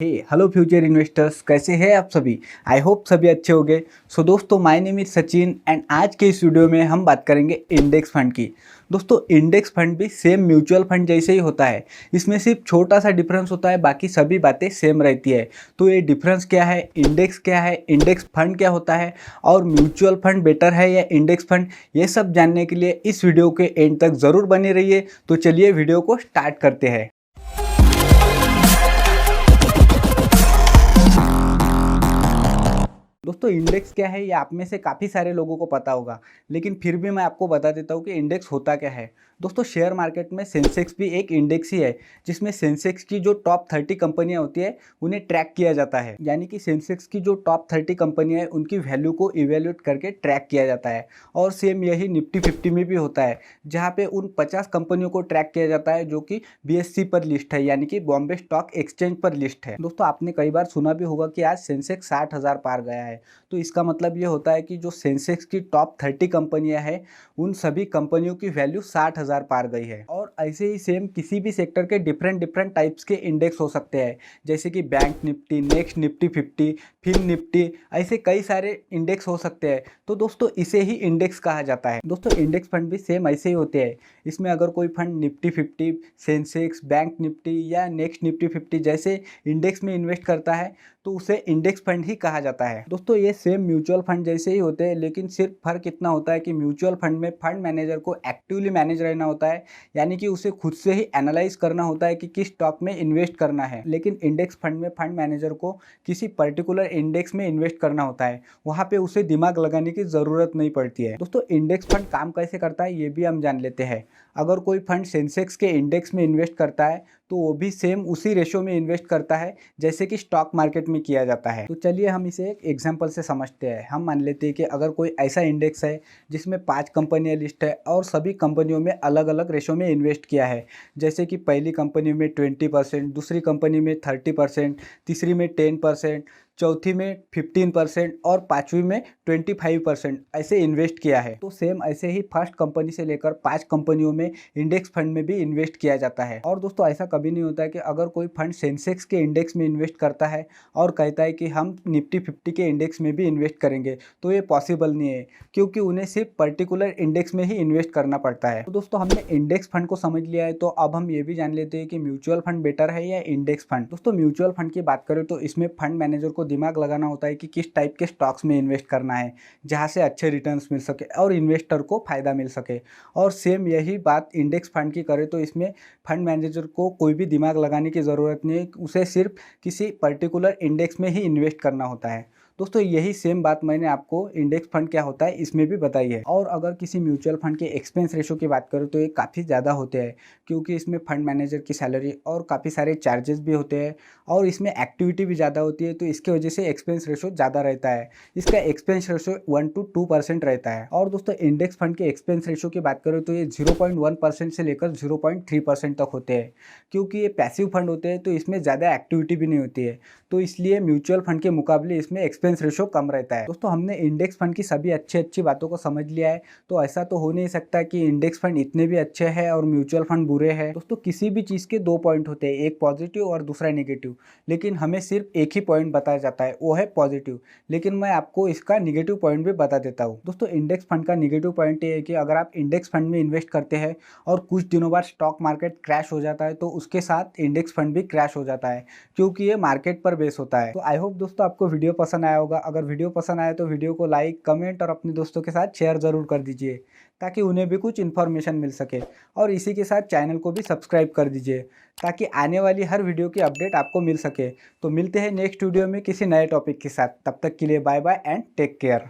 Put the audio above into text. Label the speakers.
Speaker 1: Hello future investors, कैसे हैं आप सभी। आई होप सभी अच्छे होंगे। सो दोस्तों, my name is Sachin and आज के इस वीडियो में हम बात करेंगे इंडेक्स फंड की। दोस्तों, इंडेक्स फंड भी सेम म्यूचुअल फंड जैसे ही होता है। इसमें सिर्फ छोटा सा डिफरेंस होता है, बाकी सभी बातें सेम रहती है। तो ये डिफरेंस क्या है, इंडेक्स क्या है, इंडेक्स फंड क्या होता है और म्यूचुअल फंड बेटर है या इंडेक्स फंड, ये सब जानने के लिए इस वीडियो के एंड तक ज़रूर बने रहिए। तो चलिए वीडियो को स्टार्ट करते हैं। दोस्तों, इंडेक्स क्या है ये आप में से काफ़ी सारे लोगों को पता होगा, लेकिन फिर भी मैं आपको बता देता हूँ कि इंडेक्स होता क्या है। दोस्तों, शेयर मार्केट में सेंसेक्स भी एक इंडेक्स ही है, जिसमें सेंसेक्स की जो टॉप 30 कंपनियां होती है उन्हें ट्रैक किया जाता है। यानी कि सेंसेक्स की जो टॉप 30 कंपनियां हैं उनकी वैल्यू को इवेल्यूएट करके ट्रैक किया जाता है। और सेम यही निफ्टी 50 में भी होता है, जहाँ पे उन 50 कंपनियों को ट्रैक किया जाता है जो कि BSE पर लिस्ट है, यानी कि बॉम्बे स्टॉक एक्सचेंज पर लिस्ट है। दोस्तों, आपने कई बार सुना भी होगा कि आज सेंसेक्स 60,000 पार गया है। तो इसका मतलब ये होता है कि जो सेंसेक्स की टॉप 30 कंपनियां हैं उन सभी कंपनियों की वैल्यू 60,000 पार गई है। और ऐसे ही सेम किसी भी सेक्टर के डिफरेंट डिफरेंट टाइप्स के इंडेक्स हो सकते हैं, जैसे कि bank Nifty, next Nifty 50, fin Nifty, ऐसे कई सारे इंडेक्स हो सकते हैं। तो दोस्तों, इसे ही इंडेक्स कहा जाता है। दोस्तों, इंडेक्स फंड भी सेम ऐसे ही होते हैं। इसमें अगर कोई fund Nifty 50, Sensex, bank Nifty या नेक्स्ट निफ्टी 50 जैसे इंडेक्स में इन्वेस्ट करता है तो उसे इंडेक्स फंड ही कहा जाता है। दोस्तों, ये सेम म्यूचुअल फंड जैसे ही होते हैं, लेकिन सिर्फ फर्क इतना होता है कि म्यूचुअल फंड में फंड मैनेजर को एक्टिवली मैनेज रहना होता है, यानी कि उसे खुद से ही एनालाइज करना होता है कि किस स्टॉक में इन्वेस्ट करना है। लेकिन इंडेक्स फंड में फंड मैनेजर को किसी पर्टिकुलर इंडेक्स में इन्वेस्ट करना होता है, वहाँ पे उसे दिमाग लगाने की ज़रूरत नहीं पड़ती है। दोस्तों, इंडेक्स फंड काम कैसे करता है ये भी हम जान लेते हैं। अगर कोई फंड सेंसेक्स के इंडेक्स में इन्वेस्ट करता है तो वो भी सेम उसी रेशो में इन्वेस्ट करता है जैसे कि स्टॉक मार्केट में किया जाता है। तो चलिए हम इसे एक एग्जांपल से समझते हैं। हम मान लेते हैं कि अगर कोई ऐसा इंडेक्स है जिसमें 5 कंपनियां लिस्ट है और सभी कंपनियों में अलग अलग रेशो में इन्वेस्ट किया है, जैसे कि पहली कंपनी में 20%, दूसरी कंपनी में 30%, तीसरी में 10%, चौथी में 15% और पांचवी में 25% ऐसे इन्वेस्ट किया है। तो सेम ऐसे ही फर्स्ट कंपनी से लेकर 5 कंपनियों में इंडेक्स फंड में भी इन्वेस्ट किया जाता है। और दोस्तों, ऐसा कभी नहीं होता है कि अगर कोई फंड सेंसेक्स के इंडेक्स में इन्वेस्ट करता है और कहता है कि हम निफ्टी 50 के इंडेक्स में भी इन्वेस्ट करेंगे, तो ये पॉसिबल नहीं है, क्योंकि उन्हें सिर्फ पर्टिकुलर इंडेक्स में ही इन्वेस्ट करना पड़ता है। तो दोस्तों, हमने इंडेक्स फंड को समझ लिया है, तो अब हम ये भी जान लेते हैं कि म्यूचुअल फंड बेटर है या इंडेक्स फंड। दोस्तों, म्यूचुअल फंड की बात करें तो इसमें फंड मैनेजर को दिमाग लगाना होता है कि किस टाइप के स्टॉक्स में इन्वेस्ट करना है, जहां से अच्छे रिटर्न्स मिल सके और इन्वेस्टर को फायदा मिल सके। और सेम यही बात इंडेक्स फंड की करें तो इसमें फंड मैनेजर को कोई भी दिमाग लगाने की ज़रूरत नहीं है, उसे सिर्फ किसी पर्टिकुलर इंडेक्स में ही इन्वेस्ट करना होता है। दोस्तों, यही सेम बात मैंने आपको इंडेक्स फंड क्या होता है इसमें भी बताई है। और अगर किसी म्यूचुअल फंड के एक्सपेंस रेशो की बात करूँ तो ये काफ़ी ज़्यादा होते हैं, क्योंकि इसमें फंड मैनेजर की सैलरी और काफ़ी सारे चार्जेस भी होते हैं और इसमें एक्टिविटी भी ज़्यादा होती है, तो इसके वजह से एक्सपेंस रेशो ज़्यादा रहता है। इसका एक्सपेंस रेशो 1 to 2% रहता है। और दोस्तों, इंडेक्स फंड के एक्सपेंस रेशो की बात करें तो ये 0.1% से लेकर 0.3% तक होते हैं, क्योंकि ये पैसिव फंड होते हैं तो इसमें ज़्यादा एक्टिविटी भी नहीं होती है, तो इसलिए म्यूचुअल फंड के मुकाबले इसमें एक्सपेंस रेशो कम रहता है। दोस्तों, हमने इंडेक्स फंड की सभी अच्छी अच्छी बातों को समझ लिया है, तो ऐसा तो हो नहीं सकता कि इंडेक्स फंड इतने भी अच्छे हैं और म्यूचुअल फंड बुरे हैं। दोस्तों, किसी भी चीज़ के 2 पॉइंट होते हैं, एक पॉजिटिव और दूसरा नेगेटिव, लेकिन हमें सिर्फ एक ही पॉइंट बताया जाता है, वो है पॉजिटिव। लेकिन मैं आपको इसका नेगेटिव पॉइंट भी बता देता हूँ। दोस्तों, इंडेक्स फंड का नेगेटिव पॉइंट ये है कि अगर आप इंडेक्स फंड में इन्वेस्ट करते हैं और कुछ दिनों बाद स्टॉक मार्केट क्रैश हो जाता है तो उसके साथ इंडेक्स फंड भी क्रैश हो जाता है, क्योंकि ये मार्केट पर बेस होता है। तो आई होप दोस्तों आपको वीडियो पसंद आया होगा। अगर वीडियो पसंद आया तो वीडियो को लाइक, कमेंट और अपने दोस्तों के साथ शेयर ज़रूर कर दीजिए, ताकि उन्हें भी कुछ इन्फॉर्मेशन मिल सके। और इसी के साथ चैनल को भी सब्सक्राइब कर दीजिए, ताकि आने वाली हर वीडियो की अपडेट आपको मिल सके। तो मिलते हैं नेक्स्ट वीडियो में किसी नए टॉपिक के साथ। तब तक के लिए bye bye and take care.